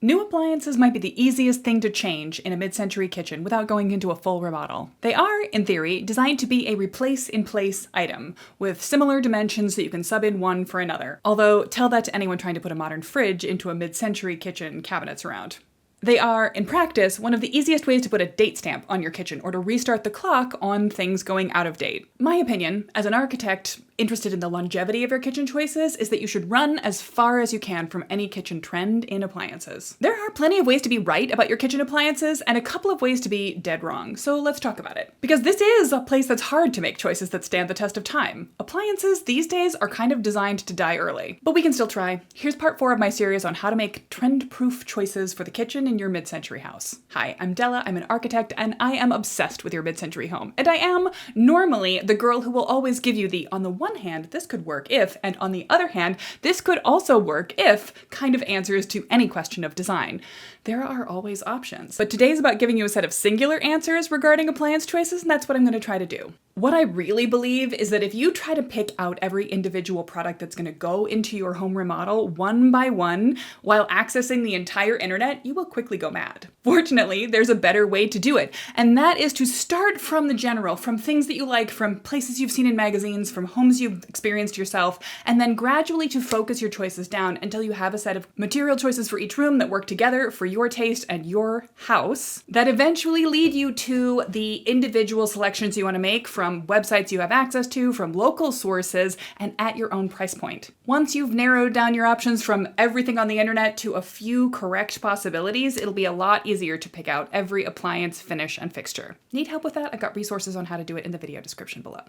New appliances might be the easiest thing to change in a mid-century kitchen without going into a full remodel. They are, in theory, designed to be a replace-in-place item, with similar dimensions that you can sub in one for another. Although, tell that to anyone trying to put a modern fridge into a mid-century kitchen cabinets around. They are, in practice, one of the easiest ways to put a date stamp on your kitchen or to restart the clock on things going out of date. My opinion, as an architect interested in the longevity of your kitchen choices, is that you should run as far as you can from any kitchen trend in appliances. There are plenty of ways to be right about your kitchen appliances and a couple of ways to be dead wrong, so let's talk about it. Because this is a place that's hard to make choices that stand the test of time. Appliances these days are kind of designed to die early, but we can still try. Here's part 4 of my series on how to make trend-proof choices for the kitchen in your mid-century house. Hi, I'm Della, I'm an architect, and I am obsessed with your mid-century home. And I am normally the girl who will always give you the, on the one hand, this could work if, and on the other hand, this could also work if, kind of answers to any question of design. There are always options. But today's about giving you a set of singular answers regarding appliance choices, and that's what I'm going to try to do. What I really believe is that if you try to pick out every individual product that's going to go into your home remodel one by one while accessing the entire internet, you will quickly go mad. Fortunately, there's a better way to do it, and that is to start from the general, from things that you like, from places you've seen in magazines, from homes you've experienced yourself, and then gradually to focus your choices down until you have a set of material choices for each room that work together for your taste and your house that eventually lead you to the individual selections you want to make from websites you have access to, from local sources, and at your own price point. Once you've narrowed down your options from everything on the internet to a few correct possibilities, it'll be a lot easier to pick out every appliance, finish, and fixture. Need help with that? I've got resources on how to do it in the video description below.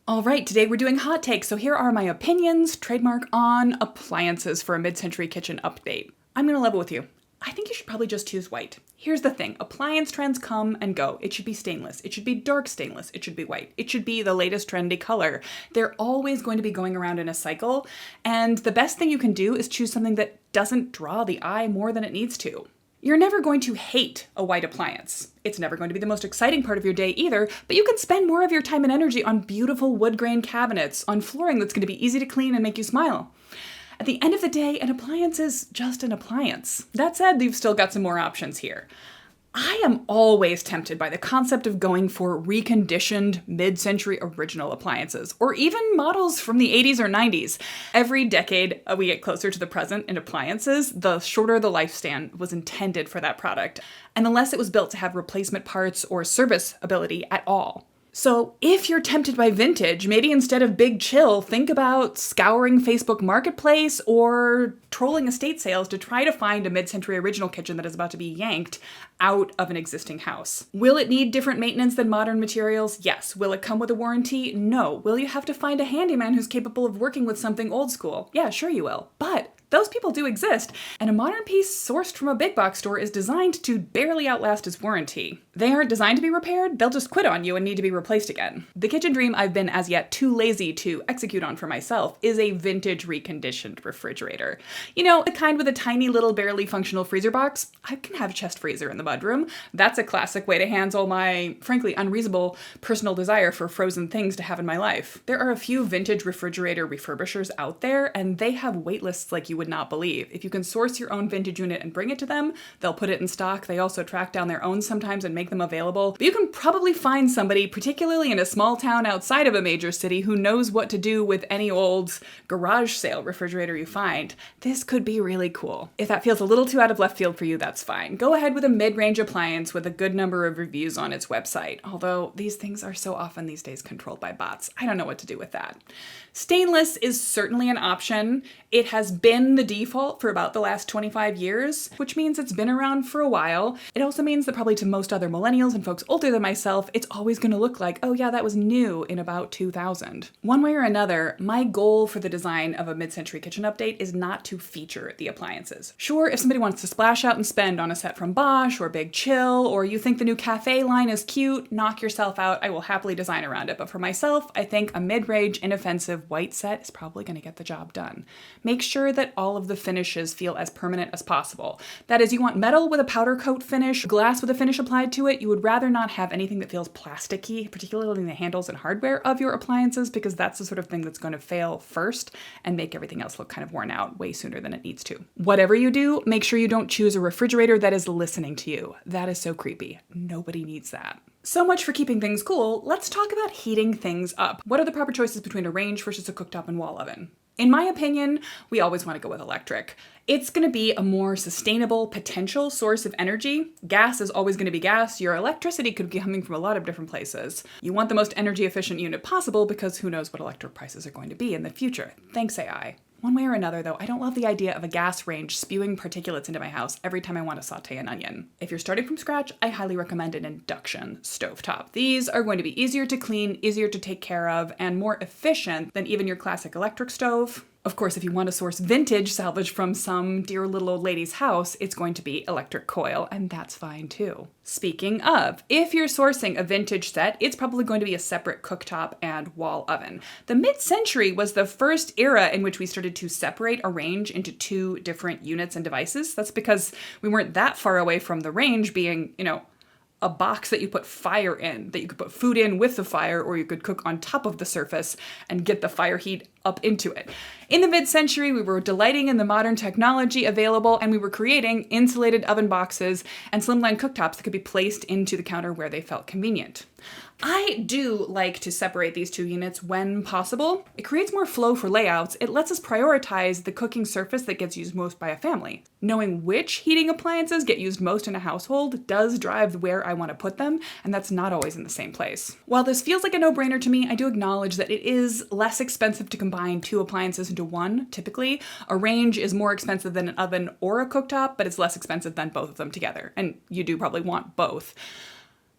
All right, today we're doing hot takes, so here are my opinions, trademark, on appliances for a mid-century kitchen update. I'm gonna level with you. I think you should probably just choose white. Here's the thing, appliance trends come and go. It should be stainless, it should be dark stainless, it should be white, it should be the latest trendy color. They're always going to be going around in a cycle, and the best thing you can do is choose something that doesn't draw the eye more than it needs to. You're never going to hate a white appliance. It's never going to be the most exciting part of your day either, but you can spend more of your time and energy on beautiful wood grain cabinets, on flooring that's going to be easy to clean and make you smile. At the end of the day, an appliance is just an appliance. That said, you've still got some more options here. I am always tempted by the concept of going for reconditioned mid-century original appliances, or even models from the 80s or 90s. Every decade we get closer to the present in appliances, the shorter the lifespan was intended for that product, and the less it was built to have replacement parts or service ability at all. So if you're tempted by vintage, maybe instead of big chill, think about scouring Facebook Marketplace or trolling estate sales to try to find a mid-century original kitchen that is about to be yanked out of an existing house. Will it need different maintenance than modern materials? Yes. Will it come with a warranty? No. Will you have to find a handyman who's capable of working with something old school? Yeah, sure you will. But those people do exist, and a modern piece sourced from a big box store is designed to barely outlast its warranty. They aren't designed to be repaired, they'll just quit on you and need to be replaced again. The kitchen dream I've been as yet too lazy to execute on for myself is a vintage reconditioned refrigerator. You know, the kind with a tiny little barely functional freezer box. I can have a chest freezer in the mudroom. That's a classic way to handle my, frankly, unreasonable personal desire for frozen things to have in my life. There are a few vintage refrigerator refurbishers out there, and they have wait lists like you would not believe. If you can source your own vintage unit and bring it to them, they'll put it in stock. They also track down their own sometimes and make them available. But you can probably find somebody, particularly in a small town outside of a major city, who knows what to do with any old garage sale refrigerator you find. This could be really cool. If that feels a little too out of left field for you, that's fine. Go ahead with a mid-range appliance with a good number of reviews on its website. Although these things are so often these days controlled by bots. I don't know what to do with that. Stainless is certainly an option. It has been the default for about the last 25 years, which means it's been around for a while. It also means that probably to most other millennials and folks older than myself, it's always going to look like, oh yeah, that was new in about 2000. One way or another, my goal for the design of a mid-century kitchen update is not to feature the appliances. Sure, if somebody wants to splash out and spend on a set from Bosch or Big Chill, or you think the new cafe line is cute, knock yourself out. I will happily design around it. But for myself, I think a mid-range, inoffensive white set is probably going to get the job done. Make sure that all of the finishes feel as permanent as possible. That is, you want metal with a powder coat finish, glass with a finish applied to to it, you would rather not have anything that feels plasticky, particularly in the handles and hardware of your appliances, because that's the sort of thing that's going to fail first and make everything else look kind of worn out way sooner than it needs to. Whatever you do, make sure you don't choose a refrigerator that is listening to you. That is so creepy. Nobody needs that. So much for keeping things cool. Let's talk about heating things up. What are the proper choices between a range versus a cooktop and wall oven? In my opinion, we always want to go with electric. It's going to be a more sustainable potential source of energy. Gas is always going to be gas. Your electricity could be coming from a lot of different places. You want the most energy efficient unit possible because who knows what electric prices are going to be in the future. Thanks, AI. One way or another, though, I don't love the idea of a gas range spewing particulates into my house every time I want to saute an onion. If you're starting from scratch, I highly recommend an induction stovetop. These are going to be easier to clean, easier to take care of, and more efficient than even your classic electric stove. Of course, if you want to source vintage salvage from some dear little old lady's house, it's going to be electric coil, and that's fine too. Speaking of, if you're sourcing a vintage set, it's probably going to be a separate cooktop and wall oven. The mid-century was the first era in which we started to separate a range into two different units and devices. That's because we weren't that far away from the range being, a box that you put fire in, that you could put food in with the fire, or you could cook on top of the surface and get the fire heat up into it. In the mid-century, we were delighting in the modern technology available, and we were creating insulated oven boxes and slimline cooktops that could be placed into the counter where they felt convenient. I do like to separate these two units when possible. It creates more flow for layouts. It lets us prioritize the cooking surface that gets used most by a family. Knowing which heating appliances get used most in a household does drive where I want to put them, and that's not always in the same place. While this feels like a no-brainer to me, I do acknowledge that it is less expensive to combine two appliances into one, typically. A range is more expensive than an oven or a cooktop, but it's less expensive than both of them together, and you do probably want both.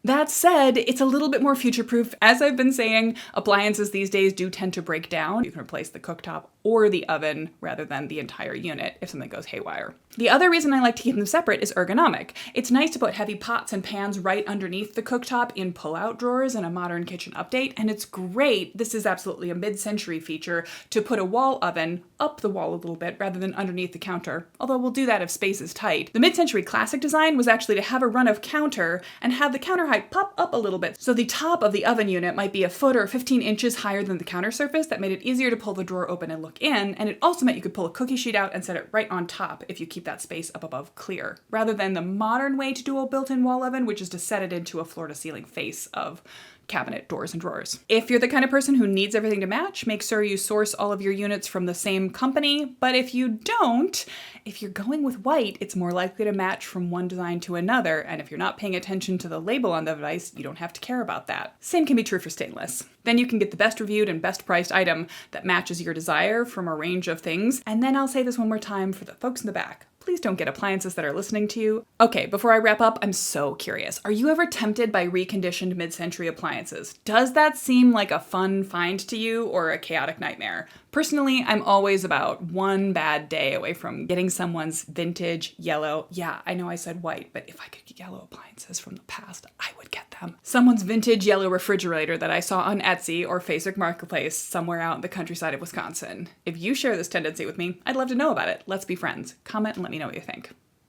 That said, it's a little bit more future-proof. As I've been saying, appliances these days do tend to break down. You can replace the cooktop or the oven rather than the entire unit if something goes haywire. The other reason I like to keep them separate is ergonomic. It's nice to put heavy pots and pans right underneath the cooktop in pull-out drawers in a modern kitchen update, and it's great, this is absolutely a mid-century feature, to put a wall oven up the wall a little bit rather than underneath the counter, although we'll do that if space is tight. The mid-century classic design was actually to have a run of counter and have the counter height pop up a little bit, so the top of the oven unit might be a foot or 15 inches higher than the counter surface. That made it easier to pull the drawer open and look in, and it also meant you could pull a cookie sheet out and set it right on top if you keep that space up above clear, rather than the modern way to do a built-in wall oven, which is to set it into a floor-to-ceiling face of cabinet doors and drawers. If you're the kind of person who needs everything to match, make sure you source all of your units from the same company. But if you don't, if you're going with white, it's more likely to match from one design to another. And if you're not paying attention to the label on the device, you don't have to care about that. Same can be true for stainless. Then you can get the best reviewed and best priced item that matches your desire from a range of things. And then I'll say this one more time for the folks in the back. Please don't get appliances that are listening to you. Okay, before I wrap up, I'm so curious. Are you ever tempted by reconditioned mid-century appliances? Does that seem like a fun find to you or a chaotic nightmare? Personally, I'm always about one bad day away from getting someone's vintage yellow, yeah, I know I said white, but if I could get yellow appliances from the past, I would get them. Someone's vintage yellow refrigerator that I saw on Etsy or Facebook Marketplace somewhere out in the countryside of Wisconsin. If you share this tendency with me, I'd love to know about it. Let's be friends. Comment and let me know what you think.